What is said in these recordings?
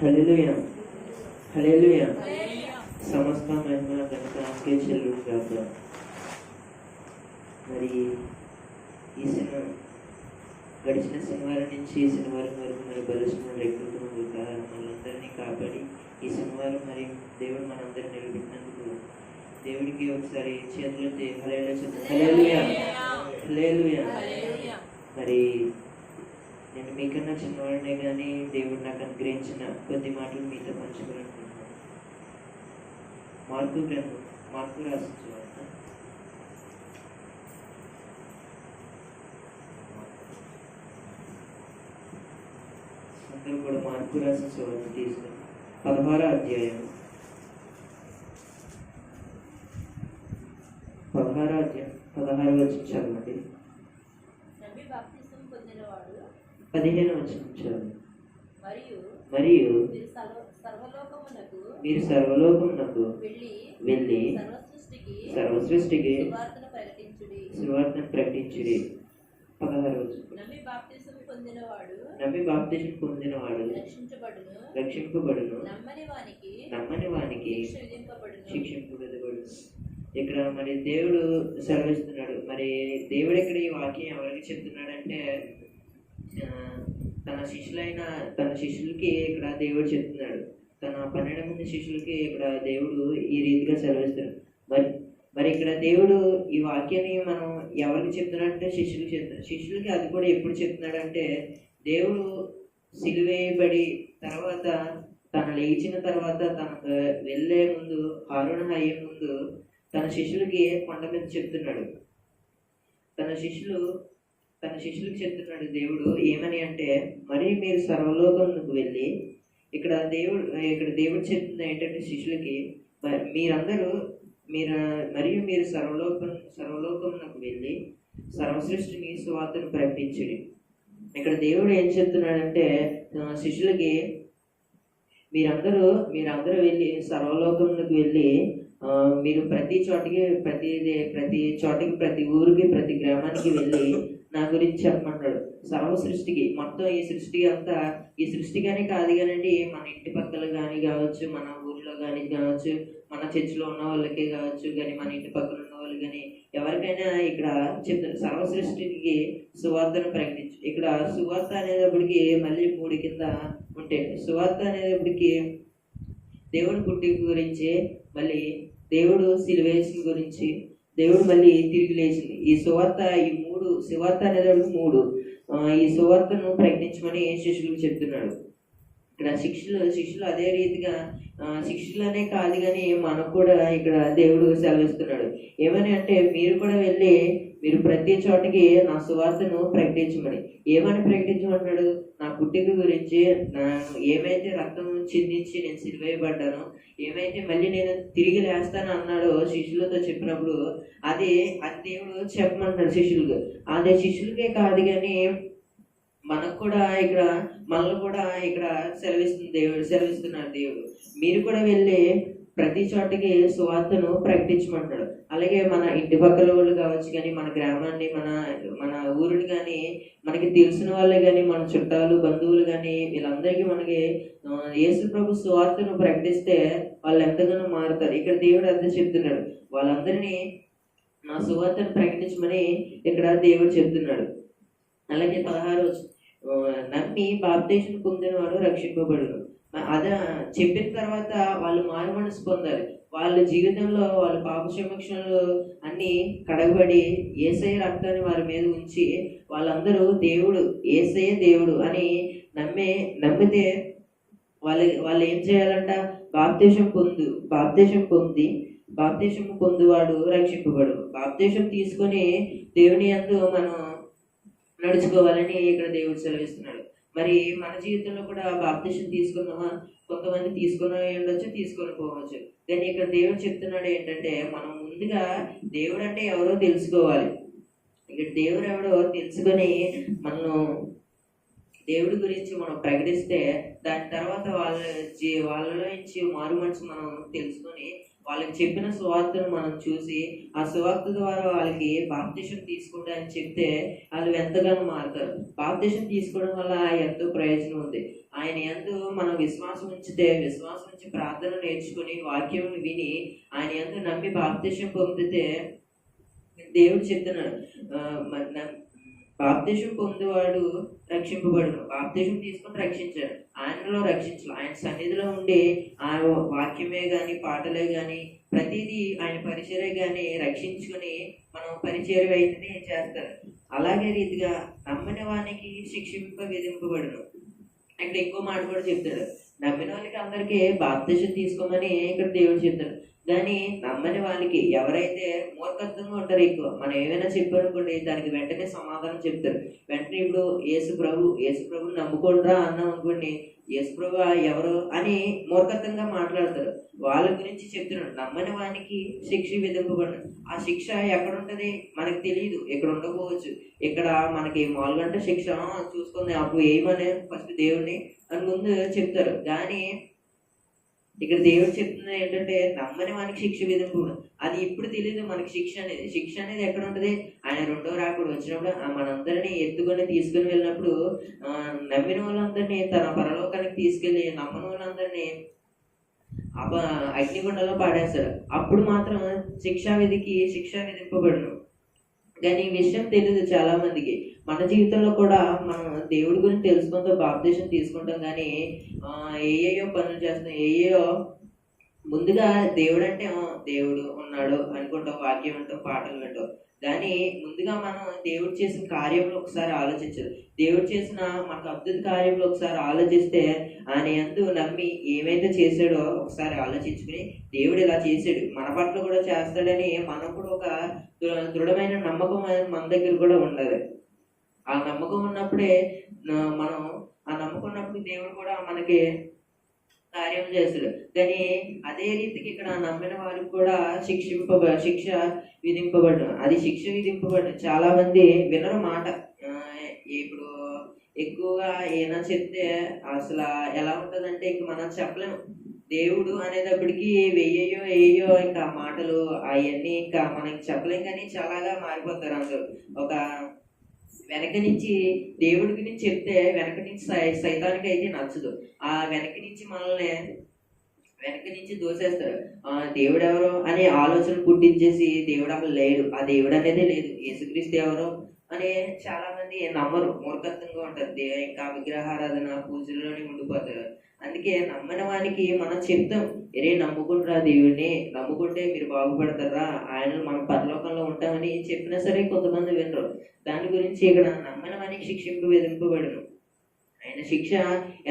హల్లెలూయా హల్లెలూయా. సమస్త మహిమ ఘనత ఆమెకే చెల్లును గాక. మరి ఈ గడిచిన శనివారం నుంచి ఈ శనివారం వరకు మరి బలుసుకున్న రెక్కలతో మనందరినీ కాపాడి ఈ శనివారం మరి దేవుడు మనందరినీ నిలబెట్టినందుకు దేవుడికి ఒకసారి చేతులెత్తి హల్లెలూయా హల్లెలూయా. మరి నేను మీకన్నా చిన్నవాడినే కానీ దేవుడు నాకు అనుగ్రహించిన కొద్ది మాటలు మీతో పంచుకోవాలనుకుంటున్నాను. మార్కు రాసిన సువార్త అందరూ కూడా మార్కు రాసిన సువార్త తీసుకుని 16వ అధ్యాయం 16వ వచనం చదవండి. 15వ వచనం చదవండి. మరియు మీరు సర్వలోకమునకు వెళ్ళి సర్వసృష్టికి సువార్తను ప్రకటించుడి. 16వ వచనం. నమ్మి బాప్తిసం పొందినవాడు రక్షింపబడును, నమ్మని వానికి శిక్షింపబడును. ఇక్కడ మరి దేవుడు సెలవిస్తున్నాడు. మరి దేవుడు ఇక్కడ ఈ వాక్యం ఎవరికి చెప్తున్నాడంటే తన శిష్యులకి ఇక్కడ దేవుడు చెప్తున్నాడు. తన 12 మంది శిష్యులకి ఇక్కడ దేవుడు ఈ రీతిగా సెలవిస్తున్నాడు. మరి ఇక్కడ దేవుడు ఈ వాక్యాన్ని మనం ఎవరికి చెప్తున్నాడంటే శిష్యులకి చెప్తున్నాడు. శిష్యులకి అది కూడా ఎప్పుడు చెప్తున్నాడంటే దేవుడు సిలువేయబడి తర్వాత తన లేచిన తర్వాత తనకు వెళ్ళే ముందు హారూను అయ్యే ముందు తన శిష్యులకి కొండ మీద చెప్తున్నాడు. తన శిష్యులకి చెప్తున్నాడు దేవుడు ఏమని అంటే, మరి మీరు సర్వలోకంకు వెళ్ళి ఇక్కడ దేవుడు చెప్తుంది ఏంటంటే శిష్యులకి మీరు సర్వలోకంకు వెళ్ళి సర్వసృష్టిని సువార్తను ప్రకటించుడి. ఇక్కడ దేవుడు ఏం చెప్తున్నాడంటే శిష్యులకి మీరందరూ వెళ్ళి సర్వలోకంకు వెళ్ళి మీరు ప్రతి చోటికి ప్రతి ఊరికి ప్రతి గ్రామానికి వెళ్ళి నా గురించి చెప్పమంటాడు. సర్వ సృష్టికి మొత్తం ఈ సృష్టిగానే కాదు కానండి, మన ఇంటి పక్కల కానీ కావచ్చు, మన ఊర్లో కానీ కావచ్చు, మన చర్చిలో ఉన్న వాళ్ళకి కావచ్చు కానీ, మన ఇంటి పక్కన ఉన్న వాళ్ళు కానీ ఎవరికైనా ఇక్కడ చెప్తారు సర్వ సృష్టికి సువార్తను ప్రకటించు. ఇక్కడ సువార్త అనేటప్పటికి మళ్ళీ 3 కింద ఉంటాయి. సువార్త అనేటప్పటికి దేవుడు పుట్టిక గురించి, మళ్ళీ దేవుడు సిలువేసిన గురించి, దేవుడు మళ్ళీ తిరిగి లేచింది. ఈ సువార్త సువార్త అనేటప్పుడు 3 ఈ సువార్తను ప్రకటించమని శిష్యులకు చెప్తున్నాడు. ఇక్కడ శిష్యులు అదే రీతిగా శిష్యులనే కాదు కానీ మనకు కూడా ఇక్కడ దేవుడు సెలవిస్తున్నాడు. ఏమని అంటే మీరు కూడా వెళ్ళి మీరు ప్రతి చోటకి నా సువార్తను ప్రకటించమని. ఏమని ప్రకటించమన్నాడు? నా పుట్టిక గురించి, ఏమైతే రక్తం చిందించి నేను సిలువేయబడ్డానో, ఏమైతే మళ్ళీ నేను తిరిగి లేస్తాను అన్నాడో శిష్యులతో చెప్పినప్పుడు అది దేవుడు చెప్పమంటాడు శిష్యులకు. అదే శిష్యులకే కాదు కానీ మనకు కూడా మనల్ని కూడా ఇక్కడ సెలవిస్తున్నాడు దేవుడు. మీరు కూడా వెళ్ళి ప్రతి చోటకి సువార్తను ప్రకటించమంటాడు. అలాగే మన ఇంటి పక్కల వాళ్ళు కావచ్చు కానీ, మన గ్రామాన్ని, మన ఊరిని కానీ, మనకి తెలిసిన వాళ్ళే కానీ, మన చుట్టాలు బంధువులు కానీ వీళ్ళందరికీ మనకి యేసు ప్రభు సువార్తను ప్రకటిస్తే వాళ్ళు ఎంతగానో మారుతారు. ఇక్కడ దేవుడు అంతా చెప్తున్నాడు, వాళ్ళందరినీ నా సువార్తను ప్రకటించమని ఇక్కడ దేవుడు చెప్తున్నాడు. అలాగే 16 నమ్మి బాప్తిసం పొందినవాడు రక్షింపబడును. అదే చెప్పిన తర్వాత వాళ్ళు మారు మనసు పొందాలి. వాళ్ళ జీవితంలో వాళ్ళ పాప క్షమాపణలు అన్ని కడగబడి యేసయ్య రక్తాన్ని వారి మీద ఉంచి వాళ్ళందరూ యేసయ్య దేవుడు అని నమ్మితే వాళ్ళు ఏం చేయాలంట? బాప్తిసం పొందువాడు రక్షింపబడు. బాప్తిసం తీసుకొని దేవుని యందు మనం నడుచుకోవాలని ఇక్కడ దేవుడు సెలవిస్తున్నాడు. మరి మన జీవితంలో కూడా బాప్తిసం తీసుకున్నామా? కొంతమంది తీసుకుని ఉండొచ్చు, తీసుకొని పోవచ్చు. కానీ ఇక్కడ దేవుడు చెప్తున్నాడు ఏంటంటే మనం ముందుగా దేవుడు అంటే ఎవరో తెలుసుకోవాలి. ఇక్కడ దేవుడు ఎవడో తెలుసుకొని దేవుడి గురించి మనం ప్రకటిస్తే దాని తర్వాత వాళ్ళలో నుంచి మారు మనసు మనం తెలుసుకొని వాళ్ళకి చెప్పిన సువార్తను మనం చూసి ఆ సువార్త ద్వారా వాళ్ళకి బాప్తిసం తీసుకుంటారని చెప్తే వాళ్ళు ఎంతగానో మారుతారు. బాప్తిసం తీసుకోవడం వల్ల ఎంతో ప్రయోజనం ఉంది. ఆయన యందు మనం విశ్వాసం ఉంచి ప్రార్థన నేర్చుకుని వాక్యం విని ఆయన యందు నమ్మి బాప్తిసం పొందితే దేవుడు చెప్తున్నాడు, బాప్తిసం పొందేవాడు రక్షింపబడును. బాప్తిసం తీసుకొని రక్షించాడు, ఆయనలో రక్షించాలి. ఆయన సన్నిధిలో ఉండి ఆ వాక్యమే కానీ పాటలే కానీ ప్రతిదీ ఆయన పరిచర్య కానీ రక్షించుకొని మనం పరిచర్య అయితే చేస్తారు. అలాగే రీతిగా నమ్మిన వానికి విధింపబడును. ఇక్కడ ఎక్కువ మాట కూడా చెప్తాడు, నమ్మిన వాళ్ళకి అందరికీ బాప్తిసం తీసుకోమని ఇక్కడ దేవుడు చెప్తాడు. కానీ నమ్మని వాళ్ళకి ఎవరైతే మూర్ఖత్వంగా ఉంటారో ఎక్కువ మనం ఏమైనా చెప్పారనుకోండి దానికి వెంటనే సమాధానం చెప్తారు. వెంటనే ఇప్పుడు యేసు ప్రభు నమ్ముకుంటారా అన్నాం అనుకోండి, యేసు ప్రభు ఎవరు అని మూర్ఖత్వంగా మాట్లాడతారు. వాళ్ళ గురించి చెప్తున్నాడు, నమ్మని వానికి శిక్ష విధింపబడు. ఆ శిక్ష ఎక్కడ ఉంటది మనకు తెలియదు, ఇక్కడ ఉండకపోవచ్చు. ఇక్కడ మనకి మామూలుగా శిక్ష చూసుకుంది అప్పుడు ఏమనే ఫస్ట్ దేవుడిని అని ముందు చెప్తారు. కానీ ఇక్కడ దేవుడు చెప్తున్నది ఏంటంటే నమ్మని వానికి శిక్ష విధింపు. అది ఇప్పుడు తెలియదు మనకి శిక్ష అనేది ఎక్కడ ఉంటుంది, ఆయన రెండో రాకుడు వచ్చినప్పుడు మనందరినీ ఎత్తుకొని తీసుకుని వెళ్ళినప్పుడు నమ్మిన వాళ్ళందరినీ తన పరలోకానికి తీసుకెళ్లి నమ్మని వాళ్ళందరినీ అగ్నిగుండంలో పాడేస్తారు. అప్పుడు మాత్రం శిక్ష విధింపబడును. కానీ ఈ విషయం తెలియదు చాలా మందికి. మన జీవితంలో కూడా మనం దేవుడి గురించి తెలుసుకుంటూ బాప్తిసం తీసుకుంటాం, కానీ ఏయేయో పనులు చేస్తాం. ముందుగా దేవుడు అంటే దేవుడు ఉన్నాడు అనుకుంటాం, వాక్యం అంటాం, పాటలు వింటాం. కానీ ముందుగా మనం దేవుడు చేసిన కార్యంలో ఒకసారి ఆలోచించాలి. దేవుడు చేసిన మనకు అద్భుత కార్యంలో ఒకసారి ఆలోచిస్తే ఆయన యందు నమ్మి ఏమైతే చేశాడో ఒకసారి ఆలోచించుకుని దేవుడు ఇలా చేశాడు మన పట్ల కూడా చేస్తాడని మనం కూడా ఒక దృఢమైన నమ్మకం మన దగ్గర కూడా ఉండాలి. ఆ నమ్మకం ఉన్నప్పుడే మనం దేవుడు కూడా మనకి కార్యం చేస్తాడు. కానీ అదే రీతికి ఇక్కడ నమ్మిన వారికి కూడా శిక్ష విధింపబడ్డు. అది శిక్ష విధింపబడ్డు. చాలా మంది వినరు మాట. ఇప్పుడు ఎక్కువగా ఏమైనా చెప్తే అసలు ఎలా ఉంటదంటే ఇంక మనం చెప్పలేము. దేవుడు అనేటప్పటికి వెయ్యో ఇంకా మాటలు అవన్నీ ఇంకా మనకి చెప్పలేం. కానీ చాలాగా మారిపోతారు అందరూ. ఒక వెనక నుంచి దేవుడి గురించి చెప్తే వెనక నుంచి సైతానికి అయితే నచ్చదు. ఆ వెనక నుంచి దోసేస్తాడు. దేవుడు ఎవరో అనే ఆలోచన పుట్టించేసి దేవుడు అసలు లేడు, ఆ దేవుడు అనేది లేదు, యేసుక్రీస్తు ఎవరో అని చాలా మంది నమ్మరు, మూర్ఖత్వంగా ఉంటారు. ఇంకా విగ్రహారాధన పూజలోనే ఉండిపోతారు. అందుకే నమ్మని వానికి మనం చెప్తాం, నమ్ముకుంటారా దేవుడిని, నమ్ముకుంటే మీరు బాగుపడతారా, ఆయన మనం పరలోకంలో ఉంటామని చెప్పినా సరే కొంతమంది వినరు. దాని గురించి ఇక్కడ నమ్మని వానికి విధింపబడును. ఆయన శిక్ష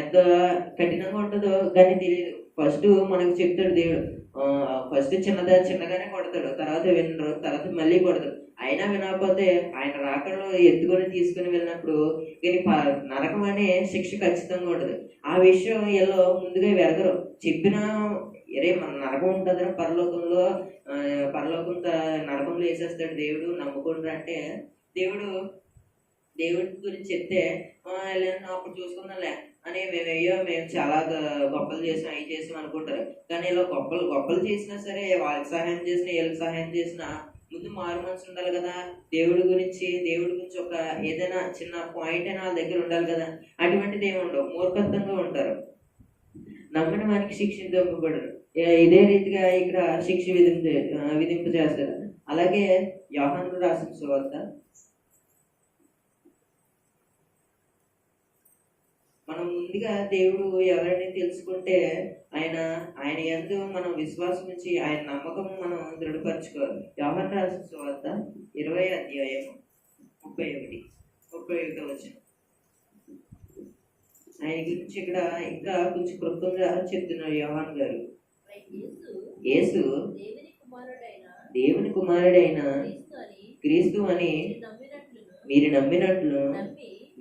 ఎంత కఠినంగా ఉంటుందో కానీ తెలియదు. ఫస్ట్ మనకు చెప్తాడు దేవుడు, ఫస్ట్ చిన్నగానే కొడతాడు, తర్వాత వినరు, తర్వాత మళ్ళీ కొడతాడు. అయినా వినకపోతే ఆయన రాకడలో ఎత్తుకొని తీసుకుని వెళ్ళినప్పుడు నరకం అనే శిక్ష ఖచ్చితంగా ఉంటుంది. ఆ విషయం వీళ్ళు ముందుగా వెరగరు. చెప్పినా మన నరకం ఉంటుందని పరలోకంలో నరకంలో వేసేస్తాడు దేవుడు, నమ్ముకుంటారు అంటే దేవుడి గురించి చెప్తే అప్పుడు చూసుకుందాంలే అని మేము చాలా గొప్పలు చేసాం, అవి చేసాం అనుకుంటారు. కానీ ఇలా గొప్పలు చేసినా సరే వాళ్ళకి సహాయం చేసినా వీళ్ళకి సహాయం చేసినా ముందు మారు మనసు ఉండాలి కదా. దేవుడి గురించి ఒక ఏదైనా చిన్న పాయింట్ అయినా వాళ్ళ దగ్గర ఉండాలి కదా. అటువంటిది ఏమి ఉండవు, మూర్ఖత్వంగా ఉంటారు. నమ్మని వారికి శిక్ష విధింపబడరు. ఇదే రీతిగా ఇక్కడ శిక్ష విధింపు చేస్తారు. అలాగే యోహాను రాసిన సువార్త మనం ముందుగా దేవుడు ఎవరైనా తెలుసుకుంటే ఆయన యందు మనం విశ్వాసం నుంచి ఆయన నమ్మకం మనం దృఢపరచుకోవాలి. యోహాను రాసిన సువార్త 20వ అధ్యాయం 31 వచనం. ఆయన గురించి ఇక్కడ ఇంకా కొంచెం క్లుప్తంగా చెప్తున్నారు యోహాను గారు. యేసు దేవుని కుమారుడైన క్రీస్తు అని మీరు నమ్మినట్లు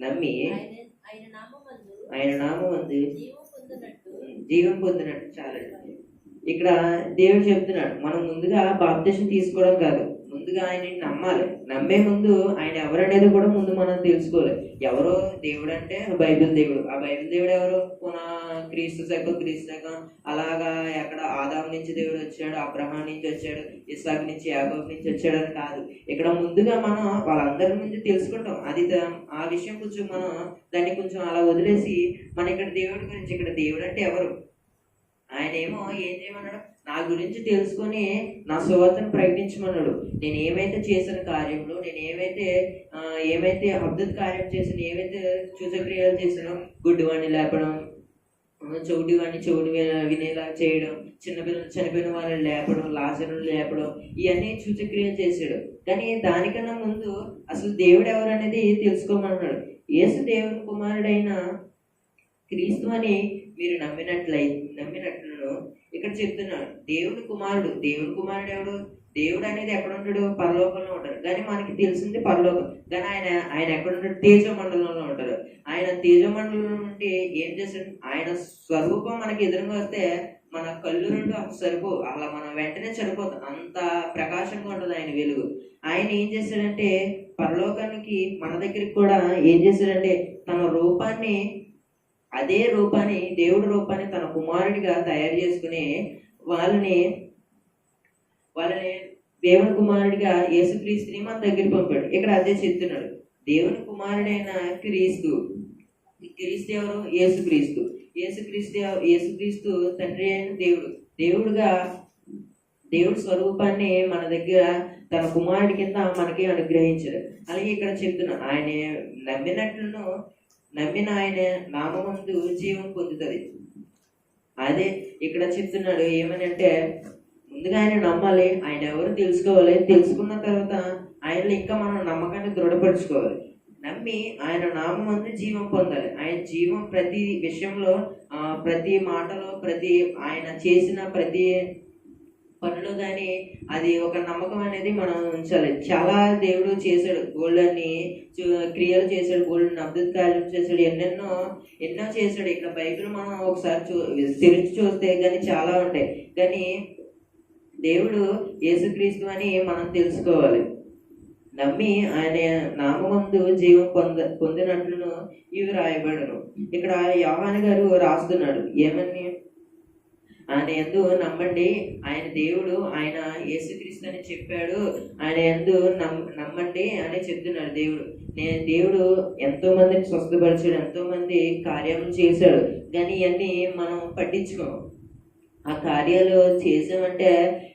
నమ్మి ఆయన నామమందు జీవం పొందినట్టు. చాలండి. ఇక్కడ దేవుడు చెప్తున్నాడు మనం ముందుగా బాప్తిసం తీసుకోవడం కాదు, ముందుగా ఆయన్ని నమ్మాలి. నమ్మే ముందు ఆయన ఎవరనేది కూడా ముందు మనం తెలుసుకోవాలి. ఎవరు దేవుడు అంటే బైబిల్ దేవుడు. ఆ బైబిల్ దేవుడు ఎవరు? క్రీస్తు శకం అలాగా ఎక్కడ ఆదాం నుంచి దేవుడు వచ్చాడు, అబ్రహాం నుంచి వచ్చాడు, ఇస్సాకు నుంచి, యాకోబు నుంచి వచ్చాడు అని కాదు. ఇక్కడ ముందుగా మనం వాళ్ళందరి నుంచి తెలుసుకుంటాం. అది ఆ విషయం కొంచెం మనం దాన్ని కొంచెం అలా వదిలేసి మన ఇక్కడ దేవుడి గురించి, ఇక్కడ దేవుడు అంటే ఎవరు, ఆయన ఏమో ఏం చేయమన్నాడు, నా గురించి తెలుసుకొని నా సువార్తను ప్రకటించమన్నాడు. నేను ఏమైతే చేసిన కార్యములు, నేను ఏమైతే అద్భుత కార్యం చేసిన, ఏమైతే సూచక్రియలు చేసినో, గుడ్డివాడిని లేపడం, చెవిటివాడిని చెవుడు వినేలా చేయడం, చిన్నపిల్లలు చనిపోయిన వాళ్ళని లేపడం, లాజరుని లేపడం, ఇవన్నీ సూచక్రియలు చేశాడు. కానీ దానికన్నా ముందు అసలు దేవుడు ఎవరు అనేది తెలుసుకోమన్నాడు. యేసు దేవుని కుమారుడైన క్రీస్తు అని మీరు నమ్మినట్లను ఇక్కడ చెప్తున్నాడు. దేవుడి కుమారుడు ఎవడు? దేవుడు అనేది ఎక్కడ ఉంటాడు? పరలోకంలో ఉంటాడు. కానీ మనకి తెలిసింది పరలోకం. కానీ ఆయన ఎక్కడ ఉంటాడు? తేజమండలంలో ఉంటాడు. ఆయన తేజమండలం నుండి ఏం చేస్తాడు? ఆయన స్వరూపం మనకి ఎదురుగా వస్తే మన కళ్ళు రెండు సరిపో, అలా మనం వెంటనే సరిపోతాం, అంత ప్రకాశంగా ఉంటుంది ఆయన వెలుగు. ఆయన ఏం చేశాడంటే పరలోకానికి మన దగ్గరికి కూడా ఏం చేశాడంటే తన రూపాన్ని, అదే రూపాన్ని, దేవుడి రూపాన్ని తన కుమారుడిగా తయారు చేసుకుని వాళ్ళని దేవుని కుమారుడిగా యేసుక్రీస్తుని మన దగ్గర పంపాడు. ఇక్కడ అదే చెప్తున్నాడు. దేవుని కుమారుడైన క్రీస్తు ఎవరు? యేసుక్రీస్తు తండ్రి అయిన దేవుడి స్వరూపాన్ని మన దగ్గర తన కుమారుడి కింద మనకి అనుగ్రహించాడు. అలాగే ఇక్కడ చెప్తున్నాడు, ఆయన నమ్మిన ఆయన నామమందు జీవం పొందుతుంది. అదే ఇక్కడ చెప్తున్నాడు ఏమని అంటే, ముందుగా ఆయన నమ్మాలి, ఆయన ఎవరు తెలుసుకోవాలి, తెలుసుకున్న తర్వాత ఆయనలో ఇంకా మనం నమ్మకాన్ని దృఢపరచుకోవాలి. నమ్మి ఆయన నామమందు జీవం పొందాలి. ఆయన జీవం ప్రతి విషయంలో, ప్రతి మాటలో, ఆయన చేసిన ప్రతి పనులు కానీ అది ఒక నమ్మకం అనేది మనం ఉంచాలి. చాలా దేవుడు చేశాడు, గోల్డెన్ని క్రియలు చేశాడు, గోల్డెన్ అద్భుత కార్యం చేశాడు, ఎన్నో చేశాడు. ఇక్కడ బైబిల్ మనం ఒకసారి తెరిచి చూస్తే కానీ చాలా ఉంటాయి. కానీ దేవుడు యేసుక్రీస్తు అని మనం తెలుసుకోవాలి. నమ్మి ఆయన నామమందు జీవం పొందినట్లును ఇవి రాయబడను. ఇక్కడ యోహాను గారు రాస్తున్నాడు ఏమని, ఆయన యందు నమ్మండి, ఆయన దేవుడు, ఆయన యేసుక్రీస్తు అని చెప్పాడు, ఆయన యందు నమ్మండి అని చెప్తున్నాడు. దేవుడు ఎంతో మందిని స్వస్థపరిచాడు, ఎంతో మంది కార్యాలు చేశాడు. కానీ ఇవన్నీ మనం పట్టించుకోం. ఆ కార్యాలు చేసామంటే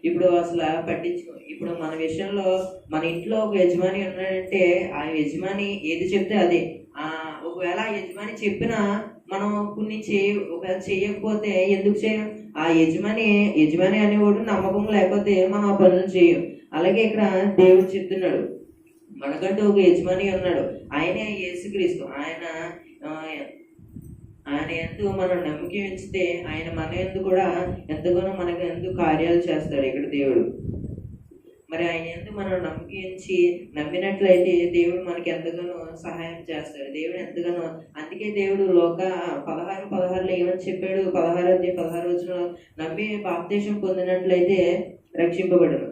ఇప్పుడు అసలు పట్టించుకో. ఇప్పుడు మన విషయంలో మన ఇంట్లో ఒక యజమాని ఉన్నాడంటే ఆ యజమాని ఏది చెప్తే అదే. ఒకవేళ ఆ యజమాని చెప్పినా మనం కొన్ని ఒకవేళ చేయకపోతే ఎందుకు చేయం? ఆ యజమాని అనేవాడు నమ్మకం లేకపోతే మనం ఆ పనులు చేయం. అలాగే ఇక్కడ దేవుడు చెప్తున్నాడు, మనకంటూ ఒక యజమాని ఉన్నాడు, ఆయనే యేసుక్రీస్తు. ఆయన ఎందు మనం నమ్మకం ఉంచితే ఆయన మన ఎందు కూడా ఎంతగానో మనకు ఎందు కార్యాలు చేస్తాడు ఇక్కడ దేవుడు. మరి ఆయన ఎందు మనం నమ్మకం ఉంచి నమ్మినట్లయితే దేవుడు మనకి ఎంతగానో సహాయం చేస్తాడు. దేవుడు ఎంతగానో, అందుకే దేవుడు 16:16 ఏమని చెప్పాడు? 16:16 నమ్మి బాప్తిసం పొందినట్లయితే రక్షింపబడను.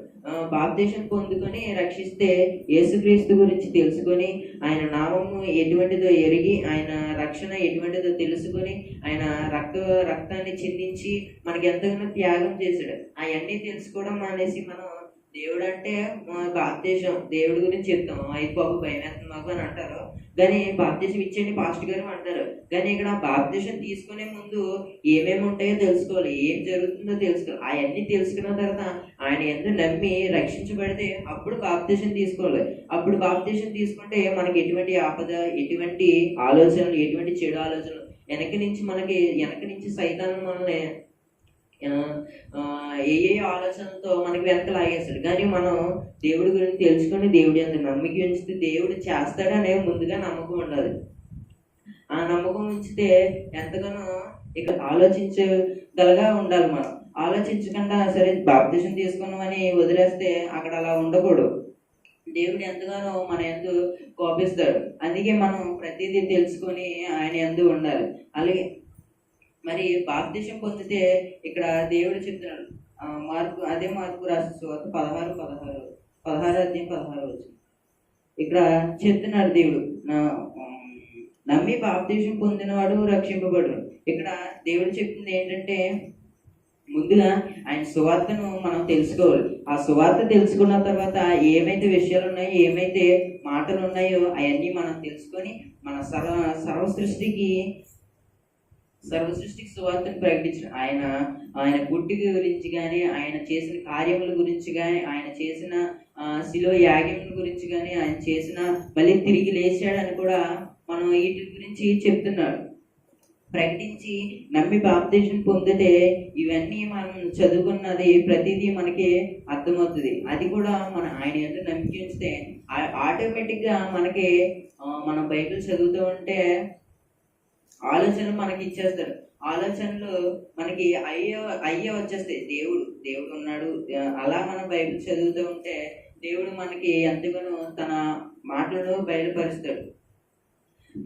బాప్తిసం పొందుకొని రక్షిస్తే యేసుక్రీస్తు గురించి తెలుసుకొని ఆయన నామము ఎటువంటిదో ఎరిగి ఆయన రక్షణ ఎటువంటిదో తెలుసుకొని ఆయన రక్తాన్ని చిందించి మనకి ఎంతగానో త్యాగం చేశాడు. అవన్నీ తెలుసుకోవడం మానేసి మనం దేవుడు అంటే బాప్తిసం దేవుడి గురించి చెప్తాం, అయిపోకు భయం వేస్తుంది మాకు అని అంటారు. కానీ బాప్తిసం ఇచ్చేయండి పాస్టర్ గారు అంటారు. కానీ ఇక్కడ బాప్తిసం తీసుకునే ముందు ఏమేమి ఉంటాయో తెలుసుకోవాలి, ఏం జరుగుతుందో తెలుసుకోవాలి. అవన్నీ తెలుసుకున్న తర్వాత ఆయన ఎందు నమ్మి రక్షించబడితే అప్పుడు బాప్తిసం తీసుకోవాలి. అప్పుడు బాప్తిసం తీసుకుంటే మనకి ఎటువంటి ఆపద, ఎటువంటి ఆలోచనలు, ఎటువంటి చెడు ఆలోచనలు వెనక నుంచి సైతాను మనల్ని ఏ ఆలోచనతో మనకి వెనక లాగేస్తాడు. కానీ మనం దేవుడి గురించి తెలుసుకొని దేవుడి అంత నమ్మకం ఉంచితే దేవుడు చేస్తాడనే ముందుగా నమ్మకం ఉండాలి. ఆ నమ్మకం ఉంచితే ఎంతగానో ఇక్కడ ఆలోచించగలగా ఉండాలి. మనం ఆలోచించకుండా సరే బాప్తిసం తీసుకున్నామని వదిలేస్తే అక్కడ అలా ఉండకూడదు. దేవుడు ఎంతగానో మన యందు కోపిస్తాడు. అందుకే మనం ప్రతిదీ తెలుసుకొని ఆయన యందు ఉండాలి. అలాగే మరి బాప్తిసం పొందితే ఇక్కడ దేవుడు చెప్తున్నాడు, మార్కు రాసిన సువార్త 16:16 ఇక్కడ చెప్తున్నాడు దేవుడు. నమ్మి బాప్తీసం పొందినవాడు రక్షింపబడు. ఇక్కడ దేవుడు చెప్తుంది ఏంటంటే, ముందుగా ఆయన సువార్తను మనం తెలుసుకోవాలి. ఆ సువార్త తెలుసుకున్న తర్వాత ఏమైతే విషయాలు ఉన్నాయో, ఏమైతే మాటలు ఉన్నాయో అవన్నీ మనం తెలుసుకొని మన సర్వ సృష్టికి సువార్తను ప్రకటించిన ఆయన పుట్టిక గురించి కానీ, ఆయన చేసిన కార్యముల గురించి కానీ, ఆయన చేసిన శిలువ యాగముల గురించి కానీ, ఆయన చేసిన మళ్ళీ తిరిగి లేచాడని కూడా మనం వీటి గురించి చెప్తున్నాడు. ప్రకటించి నమ్మి బాప్తిజం పొందితే ఇవన్నీ మనం చదువుకున్నది ప్రతిదీ మనకి అర్థమవుతుంది. అది కూడా ఆయన ఎంత నమ్మిక ఉంచితే ఆటోమేటిక్గా మనకి మనం బైబిల్ చదువుతూ ఉంటే ఆలోచనలు మనకి ఇచ్చేస్తాడు. ఆలోచనలు మనకి అయ్యే వచ్చేస్తాయి. దేవుడు ఉన్నాడు. అలా మనం బైబిల్ చదువుతూ ఉంటే దేవుడు మనకి ఎంతగానో తన మాటలను బయలుపరుస్తాడు.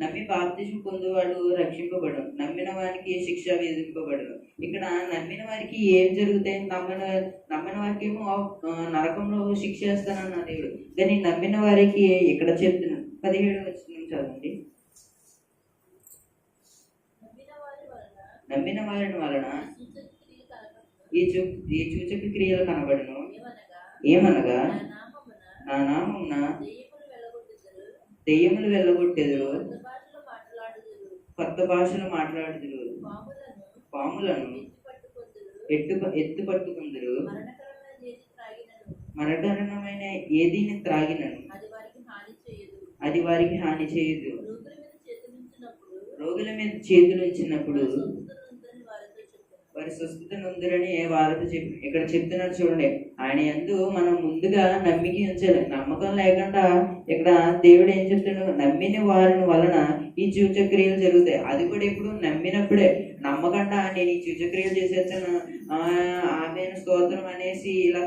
నమ్మి బాప్తిజం పొందువాడు రక్షింపబడు, నమ్మిన వారికి శిక్ష విధింపబడు. ఇక్కడ నమ్మిన వారికి ఏం జరుగుతాయి? నమ్మిన వారికి ఏమో నరకంలో శిక్ష వేస్తానన్న దేవుడు. కానీ నమ్మిన వారికి ఇక్కడ చెప్తున్నాడు. 17వ వచనం చదవండి. నమ్మిన వారి వలన ఈ సూచక క్రియలు కనబడును. ఏమనగా నా నామమున దెయ్యములు వెళ్ళగొట్టెదరు, కొత్త భాషలు మాట్లాడుదురు, పాములను ఎత్తు పట్టుకుందరు, మరణకరమైన ఏదీని త్రాగినను అది వారికి హాని చేయదు. రోగుల మీద చేతులు ఉంచినప్పుడు వారి స్వస్థత నొందురని వారితో చెప్పి ఇక్కడ చెప్తున్నాడు. చూడండి, ఆయన యందు మనం ముందుగా నమ్మిక ఉంచాలి. నమ్మకం లేకుండా ఇక్కడ దేవుడు ఏం చెప్తాడు? నమ్మిన వారిని వలన ఈ సూచక్రియలు జరుగుతాయి. అది కూడా ఇప్పుడు నమ్మినప్పుడే. నమ్మకుండా నేను ఈ సూచక్రియలు చేసేస్తాను, ఆమె స్తోత్రం అనేసి ఇలా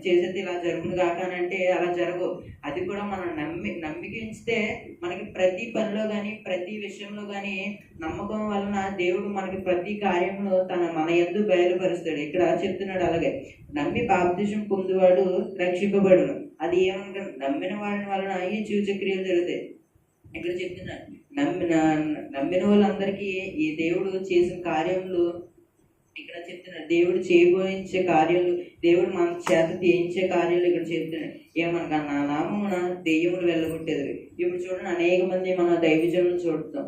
చేసేది ఇలా జరుగును కాకనంటే అలా జరగవు. అది కూడా మనం నమ్మిక ఉంచితే మనకి ప్రతి పనిలో కానీ, ప్రతి విషయంలో కానీ నమ్మకం వలన దేవుడు మనకి ప్రతి కార్యంలో మన యందు బయలుపరుస్తాడు. ఇక్కడ చెప్తున్నాడు. అలాగే నమ్మి బాప్తిజం పొందువాడు రక్షింపబడును. అది ఏమంటారు? నమ్మిన వారిని వలన ఈ సూచక్రియలు జరుగుతాయి. ఇక్కడ చెప్తున్నాడు, నమ్మిన వాళ్ళందరికీ ఈ దేవుడు చేసిన కార్యములు ఇక్కడ చెప్తున్నాడు. దేవుడు చేయబోయించే కార్యాలు, దేవుడు మన చేత చేయించే కార్యాలు ఇక్కడ చెప్తున్నాడు. ఏమనగా నా నామమున దెయ్యములు వెళ్ళగొట్టేది. ఇప్పుడు చూడండి, అనేక మంది మన దైవజనులను చూడతాం.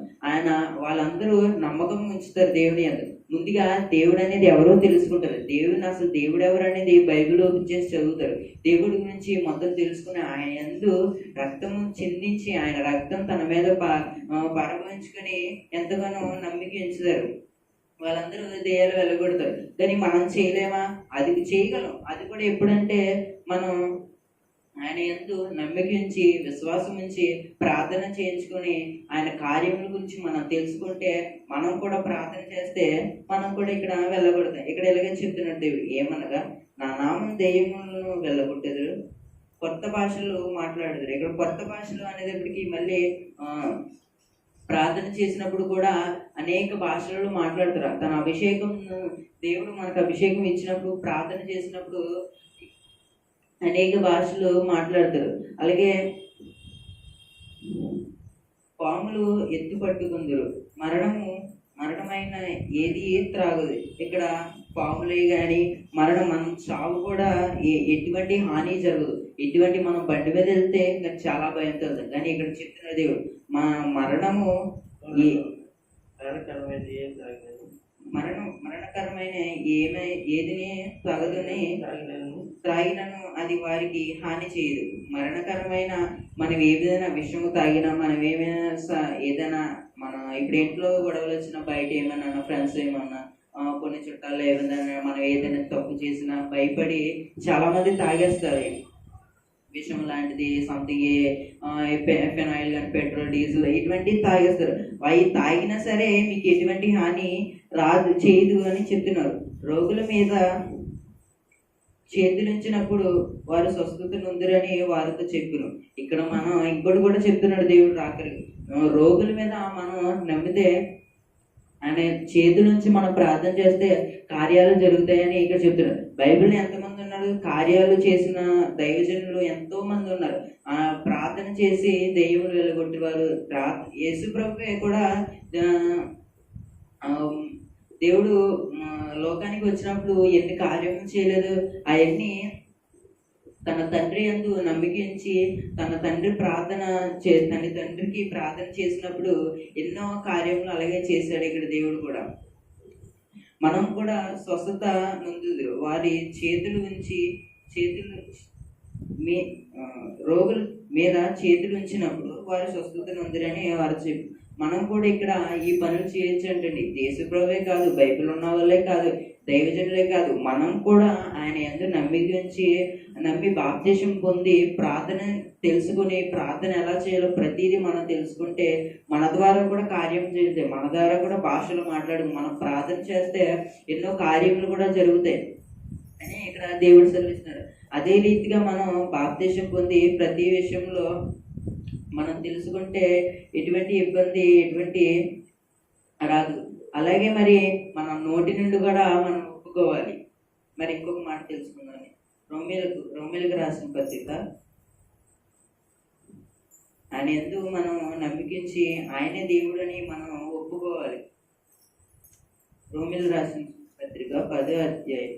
వాళ్ళందరూ నమ్మకం ఉంచుతారు దేవుని అందు. ముందుగా దేవుడు అనేది ఎవరో తెలుసుకుంటారు. అసలు దేవుడు ఎవరు అనేది బైబిల్ ఓపెన్ చేసి చదువుతారు. దేవుడి గురించి మొత్తం తెలుసుకుని ఆయన యందు రక్తం చిందించి ఆయన రక్తం తన మీద పరమించుకొని ఎంతగానో నమ్మిక ఉంచుతారు. వాళ్ళందరూ దెయ్యాలు వెళ్ళగొడతారు. కానీ మనం చేయలేమా? అది చేయగలం. అది కూడా ఎప్పుడంటే మనం ఆయన యందు నమ్మిక ఉంచి, విశ్వాసం ఉంచి, ప్రార్థన చేయించుకొని ఆయన కార్యముల గురించి మనం తెలుసుకుంటే, మనం కూడా ప్రార్థన చేస్తే మనం కూడా ఇక్కడ వెళ్ళగొడతాం. ఇక్కడ ఎలాగే చెప్తున్నాడు దేవుడు. ఏమనగా నా నామం దెయ్యములను వెళ్ళగొట్టేదురు, కొత్త భాషలు మాట్లాడదురు. ఇక్కడ కొత్త భాషలు అనేటప్పటికీ మళ్ళీ ప్రార్థన చేసినప్పుడు కూడా అనేక భాషలలో మాట్లాడతారు. తన అభిషేకం, దేవుడు మనకు అభిషేకం ఇచ్చినప్పుడు ప్రార్థన చేసినప్పుడు అనేక భాషలు మాట్లాడతారు. అలాగే పాములు ఎత్తు పట్టుకుందరు, మరణమైన ఏది త్రాగదు. ఇక్కడ పాములే కానీ మనం చావు కూడా ఎటువంటి హాని జరగదు. ఎటువంటి మనం బండి మీద వెళ్తే నాకు చాలా భయంతో ఉంది. కానీ ఇక్కడ చెప్తున్న దేవుడు మరణము మరణకరమైన ఏదిని తగదుని త్రాగినను అది వారికి హాని చేయదు. మరణకరమైన మనం ఏదైనా విషయము తాగినా, మనం ఏదైనా మనం ఇప్పుడు ఇంట్లో గొడవలు వచ్చినా, బయట ఏమన్నా ఫ్రెండ్స్ ఏమన్నా, కొన్ని చుట్టాలు ఏమైనా మనం ఏదైనా తప్పు చేసినా భయపడి చాలా మంది తాగేస్తారు. విషం లాంటిది, సంథింగ్ ఫెనాయిల్ కానీ, పెట్రోల్, డీజిల్ ఇటువంటివి తాగేస్తారు. అవి తాగినా సరే మీకు ఎటువంటి హాని చేయదు అని చెప్తున్నారు. రోగుల మీద చేతులుంచినప్పుడు వారు స్వస్థత నొందురని వారితో చెప్పును. ఇక్కడ మనం ఇంకోటి కూడా చెప్తున్నాడు దేవుడు. రాకరికి రోగుల మీద మనం నమ్మితే ఆయన చేతి నుంచి మనం ప్రార్థన చేస్తే కార్యాలు జరుగుతాయని ఇక్కడ చెప్తున్నారు. బైబిల్ ఎంతమంది ఉన్నారు? కార్యాలు చేసిన దైవజనులు ఎంతో మంది ఉన్నారు. ప్రార్థన చేసి దెయ్యములు వెళ్ళగొట్టేవారు. యేసు ప్రభువే కూడా దేవుడు లోకానికి వచ్చినప్పుడు ఎన్ని కార్యములు చేయలేదు, అవన్నీ తన తండ్రి యందు నమ్మికించి తన తండ్రి తండ్రికి ప్రార్థన చేసినప్పుడు ఎన్నో కార్యములు అలాగే చేశాడు ఇక్కడ దేవుడు కూడా. మనం కూడా స్వస్థత నొందుదు వారి చేతులు రోగుల మీద చేతులు ఉంచినప్పుడు వారి స్వస్థత నొందురని వారు చెప్పి మనం కూడా ఇక్కడ ఈ పనులు చేయొచ్చు అంటండి. దేశప్రభువే కాదు, బైబిల్ ఉన్న వాళ్ళే కాదు, దైవజనులే కాదు, మనం కూడా ఆయన యందు నమ్మి బాప్తిసం పొంది ప్రార్థన తెలుసుకుని ప్రార్థన ఎలా చేయాలో ప్రతిదీ మనం తెలుసుకుంటే మన ద్వారా కూడా కార్యం జరుగుతాయి. మన ద్వారా కూడా భాషలు మనం ప్రార్థన చేస్తే ఎన్నో కార్యములు కూడా జరుగుతాయి అని ఇక్కడ దేవుడు సెలవిస్తున్నాడు. అదే రీతిగా మనం బాప్తిసం పొంది ప్రతి విషయంలో మనం తెలుసుకుంటే ఎటువంటి ఇబ్బంది ఎటువంటి రాదు. అలాగే మరి మన నోటి నుండి కూడా మనం ఒప్పుకోవాలి. మరి ఇంకొక మాట తెలుసుకుందాం. రోమీలకు రాసిన పత్రిక, ఆయన ఎందుకు మనం నమ్మికించి ఆయనే దేవుడని మనం ఒప్పుకోవాలి. రోమీలకు రాసిన పత్రిక 10వ అధ్యాయం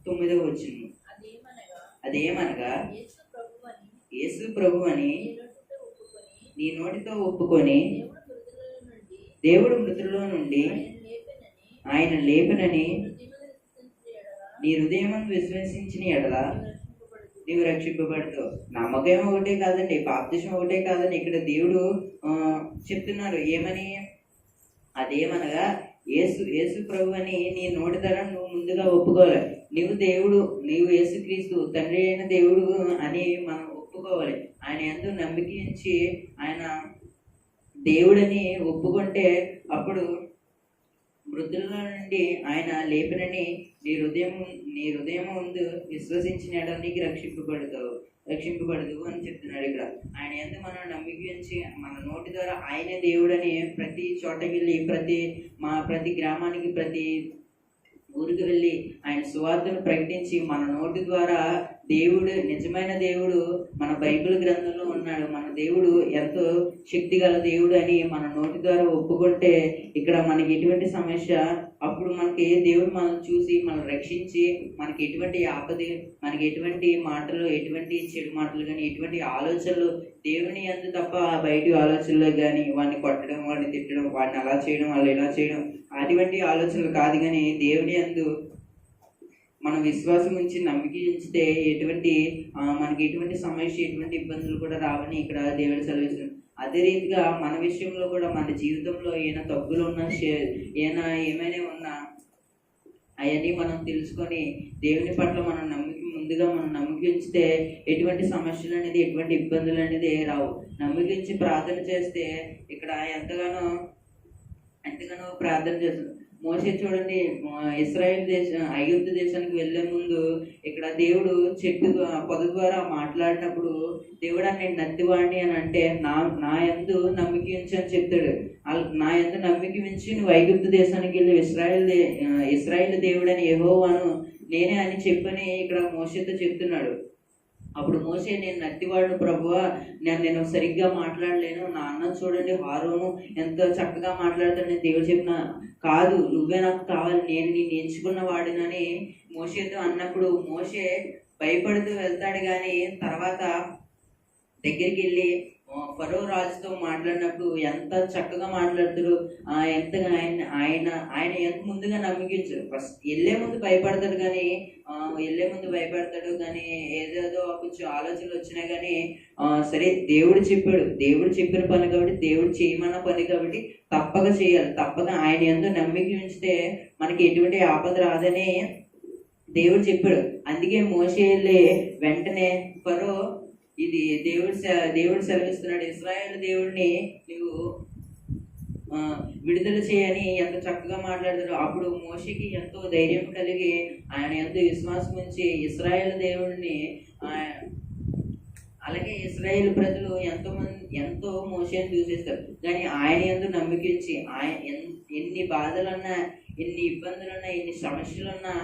9వ వచనం. అదేమనగా యేసు ప్రభువని నీ నోటితో ఒప్పుకొని దేవుడు మృతుల్లో నుండి ఆయన లేపనని నీ హృదయం విశ్వసించిన ఎడల నీవు రక్షింపబడతావు. నమ్మకం ఒకటే కాదండి, బాప్తిసం ఒకటే కాదండి. ఇక్కడ దేవుడు చెప్తున్నారు ఏమని, అదేమనగా యేసు ప్రభు అని నీ నోటి ద్వారా నువ్వు ముందుగా ఒప్పుకోవాలి. నీవు యేసుక్రీస్తు తండ్రి అయిన దేవుడు అని మనం ఒప్పుకోవాలి. ఆయన యందు నమ్మికించి ఆయన దేవుడని ఒప్పుకుంటే అప్పుడు మృతుల నుండి ఆయన లేపనని నీ హృదయం ముందు విశ్వసించిన నీకు రక్షింపబడదు అని చెప్తున్నాడు ఇక్కడ. ఆయన యందు మనం నమ్మికించి మన నోటి ద్వారా ఆయన దేవుడని ప్రతి చోటకి వెళ్ళి ప్రతి గ్రామానికి ప్రతి ఊరికి వెళ్ళి ఆయన సువార్తను ప్రకటించి మన నోటి ద్వారా దేవుడు నిజమైన దేవుడు మన బైబిల్ గ్రంథంలో ఉన్నాడు, మన దేవుడు ఎంతో శక్తి గల దేవుడు అని మన నోటి ద్వారా ఒప్పుకుంటే ఇక్కడ మనకి ఎటువంటి సమస్య, అప్పుడు మనకి దేవుడు మనం చూసి మనం రక్షించి మనకి ఎటువంటి ఆపద, మనకి ఎటువంటి మాటలు, ఎటువంటి చెడు మాటలు కానీ ఎటువంటి ఆలోచనలు దేవుని యందు తప్ప బయటి ఆలోచనలు కానీ వాడిని కొట్టడం, వాడిని తిట్టడం, వాడిని అలా చేయడం, వాళ్ళు ఇలా చేయడం అటువంటి ఆలోచనలు కాదు. కానీ దేవుని యందు మనం విశ్వాసం ఉంచి నమ్మిక ఉంచితే మనకి ఎటువంటి సమస్య ఎటువంటి ఇబ్బందులు కూడా రావని ఇక్కడ దేవుడు సెలవిస్తున్నాడు. అదే రీతిగా మన విషయంలో కూడా మన జీవితంలో ఏమైనా తప్పులు ఉన్నా ఏమైనా ఉన్నా అవన్నీ మనం తెలుసుకొని దేవుని పట్ల మనం ముందుగా మనం నమ్మకించితే ఎటువంటి సమస్యలు అనేది ఎటువంటి ఇబ్బందులు అనేది రావు. నమ్మకించి ప్రార్థన చేస్తే ఇక్కడ ఎంతగానో ప్రార్థన చేస్తుంది. మోషే చూడండి, ఐగుప్తు దేశానికి వెళ్లే ముందు ఇక్కడ దేవుడు చెట్టు పొద ద్వారా మాట్లాడినప్పుడు దేవుడు నేను నత్తివాడిని అని అంటే నా యందు నమ్మిక ఉంచి అని చెప్తాడు. నా యందు నమ్మిక ఉంచి నువ్వు ఐగుప్తు దేశానికి వెళ్ళి ఇశ్రాయేలు దేవుడని యెహోవాను నేనే అని చెప్పని ఇక్కడ మోషేతో చెప్తున్నాడు. అప్పుడు మోషే నేను నత్తివాడు ప్రభువా, నేను సరిగ్గా మాట్లాడలేను, నా అన్న చూడండి హారోను ఎంత చక్కగా మాట్లాడతాడు, నేను దేవుడు చెప్పిన కాదు, నువ్వే నాకు కావాలి, నేను ఎంచుకున్న వాడినని మోషేతో అన్నప్పుడు మోషే భయపడుతూ వెళ్తాడు. కానీ తర్వాత దగ్గరికి వెళ్ళి ఫరో రాజుతో మాట్లాడినప్పుడు ఎంత చక్కగా మాట్లాడుతాడు, ఎంతగా ఆయన ఎంత ముందుగా నమ్మకించాడు. ఫస్ట్ వెళ్ళే ముందు భయపడతాడు కానీ ఏదేదో కొంచెం ఆలోచనలు వచ్చినాయి. కానీ సరే దేవుడు చెప్పిన పని కాబట్టి, దేవుడు చేయమన్న పని కాబట్టి తప్పక చేయాలి. తప్పక ఆయన యందు నమ్మిక ఉంచితే మనకి ఎటువంటి ఆపద రాదని దేవుడు చెప్పాడు. అందుకే మోషే వెళ్ళి వెంటనే ఫరో ఇది దేవుడు సెలవిస్తున్నాడు, ఇశ్రాయేలు దేవుడిని నువ్వు విడుదల చేయని ఎంత చక్కగా మాట్లాడతాడు. అప్పుడు మోషేకి ఎంతో ధైర్యం కలిగి ఆయన ఎంతో విశ్వాసం ఉంచి ఇశ్రాయేలు దేవుడిని అలాగే ఇశ్రాయేలు ప్రజలు ఎంతో మోషేని దూషిస్తారు, కానీ ఆయన యందు నమ్మిక ఉంచి ఆయన ఎన్ని బాధలున్నా, ఎన్ని ఇబ్బందులున్నా, ఎన్ని సమస్యలున్నా,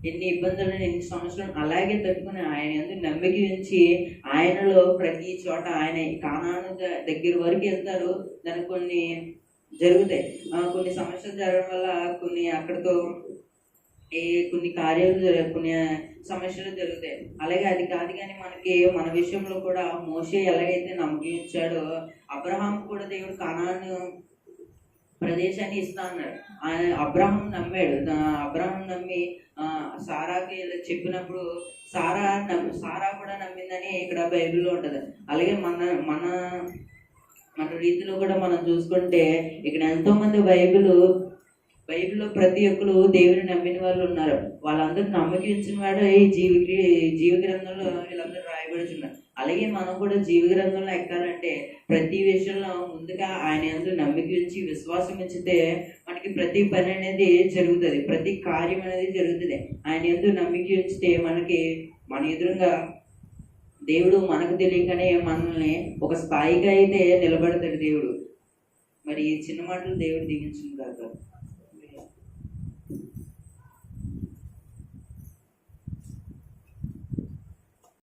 ఎన్ని సమస్యలు అలాగే తట్టుకుని ఆయన యందు నమ్మిక ఉంచి ఆయనలో ప్రతి చోట ఆయన కానాను దగ్గర వరకు వెళ్తారు. దానికి కొన్ని జరుగుతాయి, కొన్ని సమస్యలు జరగడం వల్ల కొన్ని అక్కడితో కొన్ని కార్యాలు కొన్ని సమస్యలు జరుగుతాయి. అలాగే అది కాదు, కానీ మన విషయంలో కూడా మోషే ఎలాగైతే నమ్మకించాడో అబ్రహాం కూడా దేవుడు కానాను ప్రదేశాన్ని ఇస్తా అన్నాడు. ఆయన అబ్రహాం నమ్మాడు. అబ్రహాం నమ్మి సారాకి చెప్పినప్పుడు సారా కూడా నమ్మిందని ఇక్కడ బైబిల్లో ఉంటుంది. అలాగే మన మన మన రీతిలో కూడా మనం చూసుకుంటే ఇక్కడ ఎంతో మంది బైబిల్లో ప్రతి ఒక్కరు దేవుని నమ్మిన వాళ్ళు ఉన్నారు. వాళ్ళందరూ నమ్మకం ఇచ్చిన వాడు ఈ జీవ గ్రంథంలో వీళ్ళందరూ రాయబడుతున్నారు. అలాగే మనం కూడా జీవ గ్రంథంలో ఎక్కాలంటే ప్రతి విషయంలో ముందుగా ఆయన యందు నమ్మిక ఉంచి విశ్వాసం ఇచ్చితే మనకి ప్రతి పని అనేది జరుగుతుంది, ప్రతి కార్యం అనేది జరుగుతుంది. ఆయన యందు నమ్మిక ఉంచితే మన ఎదురుగా దేవుడు మనకు తెలియకనే మనల్ని ఒక స్థాయిగా అయితే నిలబడతాడు దేవుడు. మరి ఈ చిన్న మాటలు దేవుడు దీవించును కాక.